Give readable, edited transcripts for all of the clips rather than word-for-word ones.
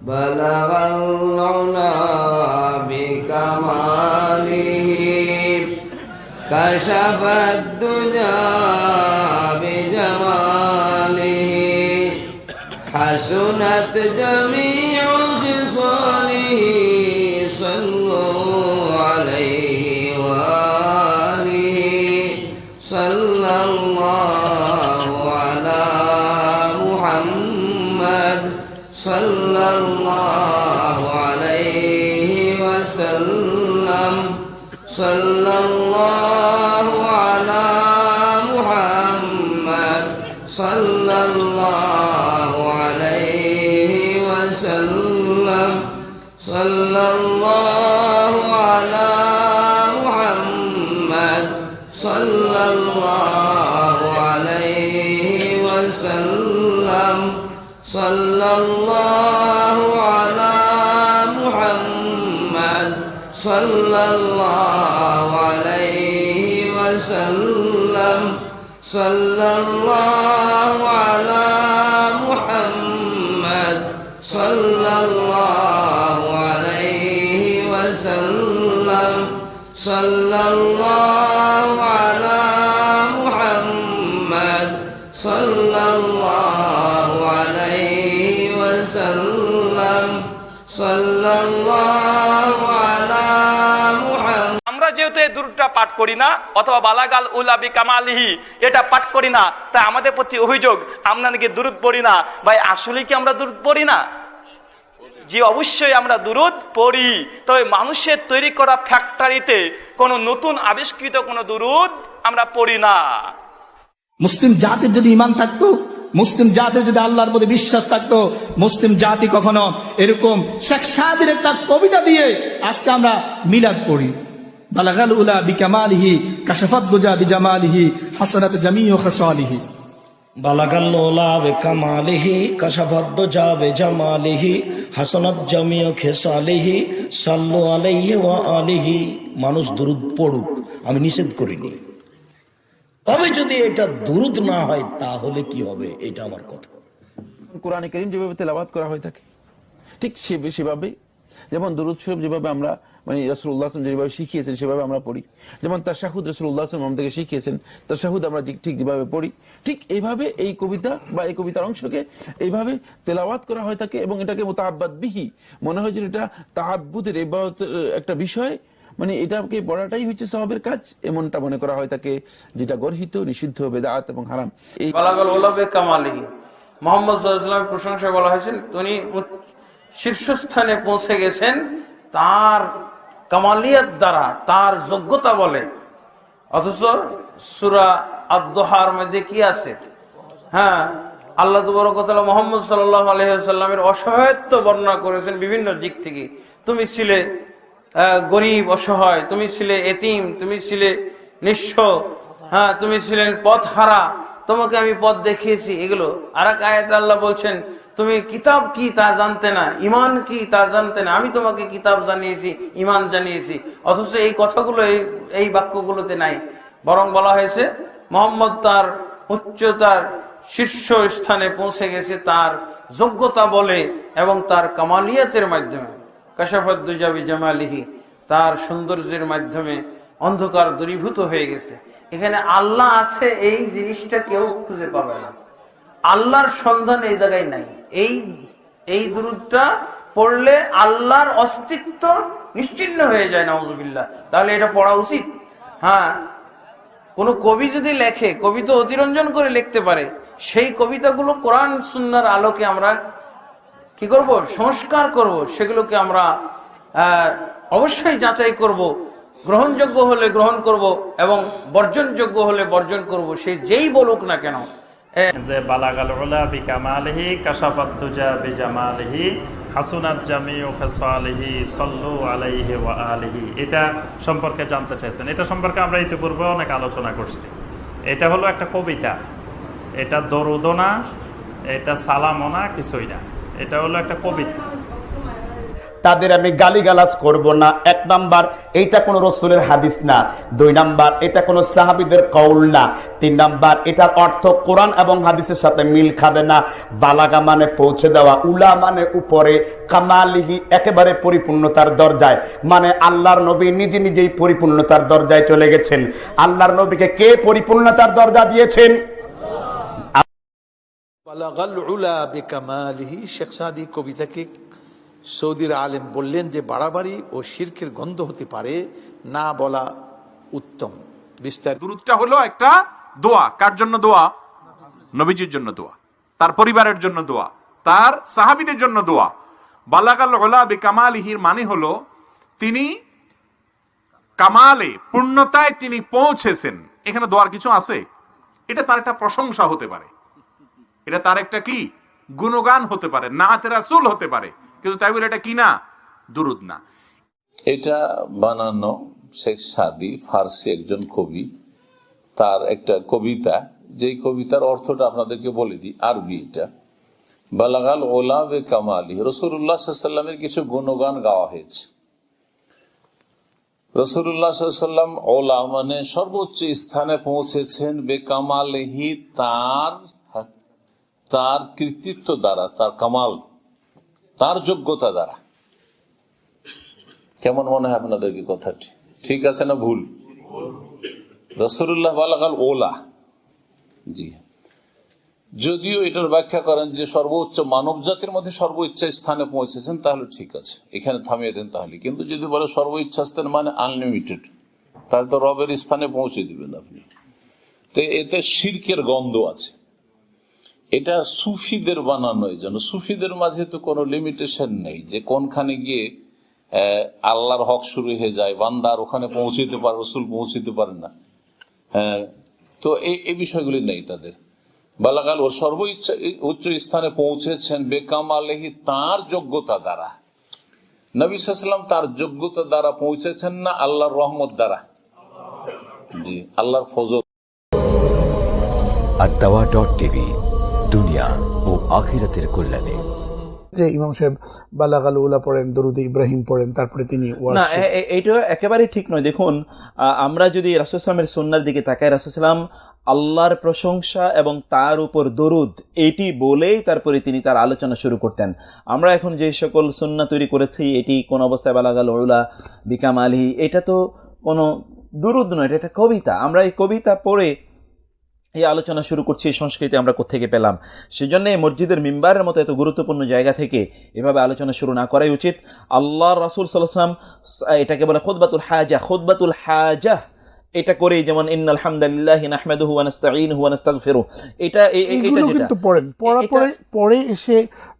بلغ العلا بكماله كشف الدجى بجماله حسنت جميع خصاله صلوا عليه وآله صلى الله على محمد صلى الله عليه وسلم صلى الله على محمد صلى الله عليه وسلم صلى الله على محمد صلى الله عليه وسلم صلى الله على محمد صلى الله عليه وسلم صلى الله على محمد صلى الله عليه وسلم صلى الله على محمد صلى الله عليه وسلم صلى الله على محمد। আমরা যেহেতু এই দুরূদটা পাঠ করি না অথবা বালাগাল উলা বিকামালিহি এটা পাঠ করি না, তাই আমাদের প্রতি অভিযোগ আমরা নাকি দুরূদ পড়ি না। ভাই আসলে কি আমরা দুরূদ পড়ি না? জি অবশ্যই আমরা দুরূদ পড়ি, তবে মানুষের তৈরি করা ফ্যাক্টরিতে কোনো নতুন আবিষ্কৃত কোনো দুরূদ আমরা পড়ি না। মুসলিম জাতির যদি ঈমান থাকতো, মুসলিম জাতির যদি আল্লাহর প্রতি বিশ্বাস থাকতো, মুসলিম জাতি কখনো এরকম শেখ সাদির একটা কবিতা দিয়ে আজকে আমরা মিলাদ পড়ি, বালাগাল উলা বিকামালিহি কাশাফাত দুজা বিজামালিহি হাসানাত জামিউ খাসালিহি। বালাগাল উলা বিকামালিহি কাশাফাত দুজা বিজামালিহি হাসানাত জামিউ খাসালিহি সাল্লু আলাইহি ওয়া আলিহি। মানুষ দুরূদ পড়ুক, আমি নিষেধ করিনি, তবে যদি এটা দুরূদ না হয় তাহলে কি হবে, এটা আমার কথা। কোরআনে কারীম যেভাবে তেলাওয়াত করা হয়ে থাকে ঠিক সেভাবে, যেমন দুরূদ শরীফ যেভাবে আমরা মানে রাসূলুল্লাহ সাল্লাল্লাহু আলাইহি ওয়াসাল্লাম যেভাবে শিখিয়েছেন সেভাবে আমরা পড়ি, যেমন তাশাহুদ রাসূলুল্লাহ সাল্লাল্লাহু আলাইহি ওয়াসাল্লাম আমাদেরকে শিখিয়েছেন তাশাহুদ আমরা ঠিক যেভাবে পড়ি, ঠিক এইভাবে এই কবিতা বা এই কবিতার অংশকে এইভাবে তেলাওয়াত করা হয়ে থাকে এবং এটাকে মুতাআব্বাদ বিহি মনে হয় যে এটা তাআব্বুদের ইবাদতের একটা বিষয়, মানে এটাকে পড়াটাই হচ্ছে সওয়াবের কাজ, এমনটা মনে করা হয় থাকে, যেটা গর্হিত, নিষিদ্ধ, বেদাত এবং হারাম। এই বালাগাল উলা বিকামালিহি মুহাম্মদ সাল্লাল্লাহু আলাইহি ওয়াসাল্লামের প্রশংসা বলা হয়েছে, তিনি শীর্ষস্থানে পৌঁছে গেছেন তার কামালিয়াত দ্বারা, তার যোগ্যতা বলে। অথচ সূরা আদ-দুহার মধ্যে কি আছে? হ্যাঁ, আল্লাহ তাবারক ওয়া তাআলা মুহাম্মদ সাল্লাল্লাহু আলাইহি ওয়াসাল্লামের অসহায়ত্ব বর্ণনা করেছেন বিভিন্ন দিক থেকে। তুমি ছিলে গরিব, অসহায়, তুমি ছিলে এতিম, তুমি ছিলে নিঃস্ব, হ্যাঁ তুমি ছিলেন পথহারা, তোমাকে আমি পথ দেখিয়েছি। এগুলো আর এক আয়াতে আল্লাহ বলছেন তুমি কিতাব কি তা জানতে না, ঈমান কি তা জানতে না, আমি তোমাকে কিতাব জানিয়েছি, ঈমান জানিয়েছি। অথচ এই কথাগুলো এই বাক্যগুলোতে নাই, বরং বলা হয়েছে মুহাম্মদ তার উচ্চতার শীর্ষ স্থানে পৌঁছে গেছে তার যোগ্যতা বলে এবং তার কামালিয়াতের মাধ্যমে, কাশাফাত দুজা বিজামালিহি, তার সৌন্দর্যের মাধ্যমে অন্ধকার দূরীভূত হয়ে গেছে। এখানে আল্লাহ আছে এই জিনিসটা কেউ খুঁজে পাবে না, আল্লাহর সন্ধান এই জায়গায় নাই। এই দুরূদটা পড়লে আল্লাহর অস্তিত্ব নিশ্চিহ্ন হয়ে যায়, নাউজুবিল্লাহ। তাহলে এটা পড়া উচিত। হ্যাঁ, কোন কবি যদি লেখে, কবি তো অতিরঞ্জন করে লিখতে পারে, সেই কবিতাগুলো কোরআন সুন্নাহর আলোকে আমরা কি করব? সংস্কার করব, সেগুলোকে আমরা অবশ্যই যাচাই করব, গ্রহণযোগ্য হলে গ্রহণ করব এবং বর্জনযোগ্য হলে বর্জন করব, সে যেই বলুক না কেন। বালাগাল উলা বিকামালিহি কাশাফাত দুজা বিজামালিহি হাসুনাত জামিউ খাসালিহি সাল্লু আলাইহি ওয়া আলিহি। এটা সম্পর্কে জানতে চাইছেন, এটা সম্পর্কে আমরা ইতিপূর্বে অনেক আলোচনা করছি। এটা হলো একটা কবিতা, এটা দরুদও না, এটা সালামও না, কিছুই না, এটা হলো একটা কবিতা। তাদের আমি গালিগালাজ করব না। 1 নাম্বার, এইটা কোনো রসুলের হাদিস না। 2 নাম্বার, এটা কোনো সাহাবীদের কওল না। 3 নাম্বার, এটার অর্থ কোরআন এবং হাদিসের সাথে মিল খাবে না। বালাগা মানে পৌঁছে দেওয়া, উলা মানে উপরে, কামালিহি একেবারে পরিপূর্ণতার দরজায়, মানে আল্লাহর নবী নিজে নিজেই পরিপূর্ণতার দরজায় চলে গেছেন। আল্লাহর নবীকে কে পরিপূর্ণতার দরজা দিয়েছেন? বালাগাল উলা বিকামালিহি। শেখ সাদি কবিতাকে সৌদির আলেম বললেন যে বাড়াবাড়ি ও শিরকের গন্ধ হতে পারে, না বলা উত্তম। বিস্তারিত দুরূদটা হলো একটা দোয়া। কার জন্য দোয়া? নবীজির জন্য দোয়া, তার পরিবারের জন্য দোয়া, তার সাহাবীদের জন্য দোয়া। বালাগাল উলা বিকামালিহির মানে হলো তিনি কামালে, পূর্ণতায় তিনি পৌঁছেছেন। এখানে দোয়ার কিছু আছে, এটা তার একটা প্রশংসা হতে পারে, এটা তার একটা কি গুণগান হতে পারে, নাত রাসূল হতে পারে, কিন্তু তাই বলে এটা কি না? দুরূদ না। এটা বানানো শেখ সাদি ফার্সি একজন কবি, তার একটা কবিতা, যেই কবিতার অর্থটা আপনাদেরকে বলে দিই। আরবি এটা, বালাগাল ওলা বে কামালি, রাসূলুল্লাহ সাল্লাল্লাহু আলাইহি ওয়াসাল্লামের কিছু গুণগান গাওয়া হয়েছে। রাসূলুল্লাহ সাল্লাল্লাহু আলাইহি ওয়াসাল্লাম ওলা মানে সর্বোচ্চ স্থানে পৌঁছেছেন, বে কামালিহি তার কৃতিত্ব দ্বারা, তার কামাল, তার যোগ্যতা দ্বারা। কেমন মনে হয় আপনাদেরকে কথাটি? ঠিক আছে না ভুল? রাসূলুল্লাহ বালাগাল ওলা, জি। যদিও এটার ব্যাখ্যা করেন যে সর্বোচ্চ মানব জাতির মধ্যে সর্বোচ্চ স্থানে পৌঁছেছেন, তাহলে ঠিক আছে, এখানে থামিয়ে দেন তাহলে। কিন্তু যদি বলে সর্বোচ্চ স্থান মানে আনলিমিটেড, তাহলে তো রবের স্থানে পৌঁছে দিবেন আপনি। তো এতে শিরকের গন্ধ আছে। এটা সুফিদের বানানো, এই জন্য সুফিদের মাঝে তো কোনো লিমিটেশন নেই যে কোনখানে গিয়ে আল্লাহর হক শুরু হয়ে যায়, বান্দার ওখানে পৌঁছতে পারে, রসুল পৌঁছতে পারে না। হ্যাঁ, তো এই বিষয়গুলি নেই তাদের। বালাগাল ও সর্বোচ্চ উচ্চ স্থানে পৌঁছেছেন বেকামালেহি, তার যোগ্যতা দ্বারা। নবী সাল্লাল্লাহু আলাইহি ওয়াসাল্লাম তার যোগ্যতা দ্বারা পৌঁছেছেন না আল্লাহর রহমত দ্বারা, জি, আল্লাহর ফজল। আদ-দাওয়া.টিভি, দুনিয়া ও আখিরাতের কল্যাণে। যে ইমাম সাহেব বালাগাল উলা পড়েন, দরুদ ইব্রাহিম পড়েন, তারপরে তিনি না, এটা একেবারেই ঠিক নয়। দেখুন, আমরা যদি রাসূল সাল্লাল্লাহু আলাইহি ওয়াসাল্লামের সুন্নাহর দিকে তাকাই, রাসূল সাল্লাল্লাহু আলাইহি ওয়াসাল্লাম আল্লাহর প্রশংসা এবং তার উপর দরুদ এটি বলেই তারপরে তিনি তার আলোচনা শুরু করতেন। আমরা এখন যে সকল সুন্নাহ তৈরি করেছি, এটি কোন অবস্থায় বালাগাল উলা বিকামালিহি, এটা তো কোনো দরুদ নয়, এটা কবিতা। আমরা এই কবিতা পড়ে এই আলোচনা শুরু করছি, এই সংস্কৃতি আমরা কোত্থেকে পেলাম? সেজন্য মসজিদের মিম্বারের মতো এত গুরুত্বপূর্ণ জায়গা থেকে এভাবে আলোচনা শুরু না করাই উচিত। আল্লাহর রাসূল সাল্লাল্লাহু আলাইহি ওয়াসাল্লাম এটাকে বলে খুতবাতুল হাজা। খুতবাতুল হাজা এটা করেই, যেমন ইন্নাল হামদালিল্লাহি নাহমাদুহু ওয়া নাস্তাঈনুহু ওয়া নাস্তাগফিরুহু, এটা কিন্তু পড়েন, পরে এসে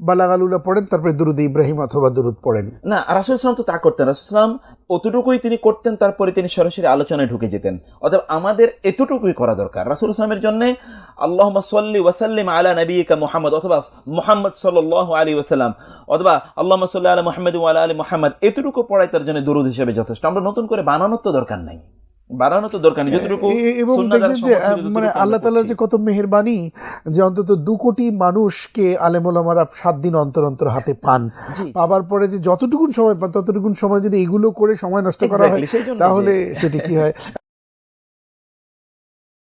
বালাগাল উলা পড়েন, তারপরে দরুদ ইব্রাহিম অথবা দরুদ পড়েন না। রাসূল সাল্লাল্লাহু আলাইহি ওয়াসাল্লাম তো তা করতেন। রাসূল সাল্লাল্লাহু আলাইহি ওয়াসাল্লাম অতটুকুই তিনি করতেন, তারপরে তিনি সরাসরি আলোচনায় ঢুকে যেতেন। অতএব আমাদের এতটুকুই করা দরকার। রাসূল সাল্লাল্লাহু আলাইহি ওয়াসাল্লামের জন্য আল্লাহুম্মা সাল্লি ওয়া সাল্লিম আলা নাবিয়িকা মুহাম্মদ, অথবা মুহাম্মদ সাল্লাল্লাহু আলাইহি ওয়াসাল্লাম, অথবা আল্লাহুম্মা সাল্লি আলা মুহাম্মাদ ওয়া আলা আলি মুহাম্মদ, এতটুকু পড়াই তার জন্য দরুদ হিসেবে যথেষ্ট। আমরা নতুন করে বানানোর তো দরকার নাই, বাড়ানো তো দরকার নেই, যতটুকু। এবং দেখবেন যে মানে আল্লাহ তাআলার যে কত মেহেরবানি যে অন্তত 2 কোটি মানুষকে আলেম ওলামারা 7 দিন অন্তর অন্তর হাতে পান। পাবার পরে যে যতটুকুন সময় পান, ততটুকুন সময় যদি এগুলো করে সময় নষ্ট করা হয়, তাহলে সেটি কি হয়?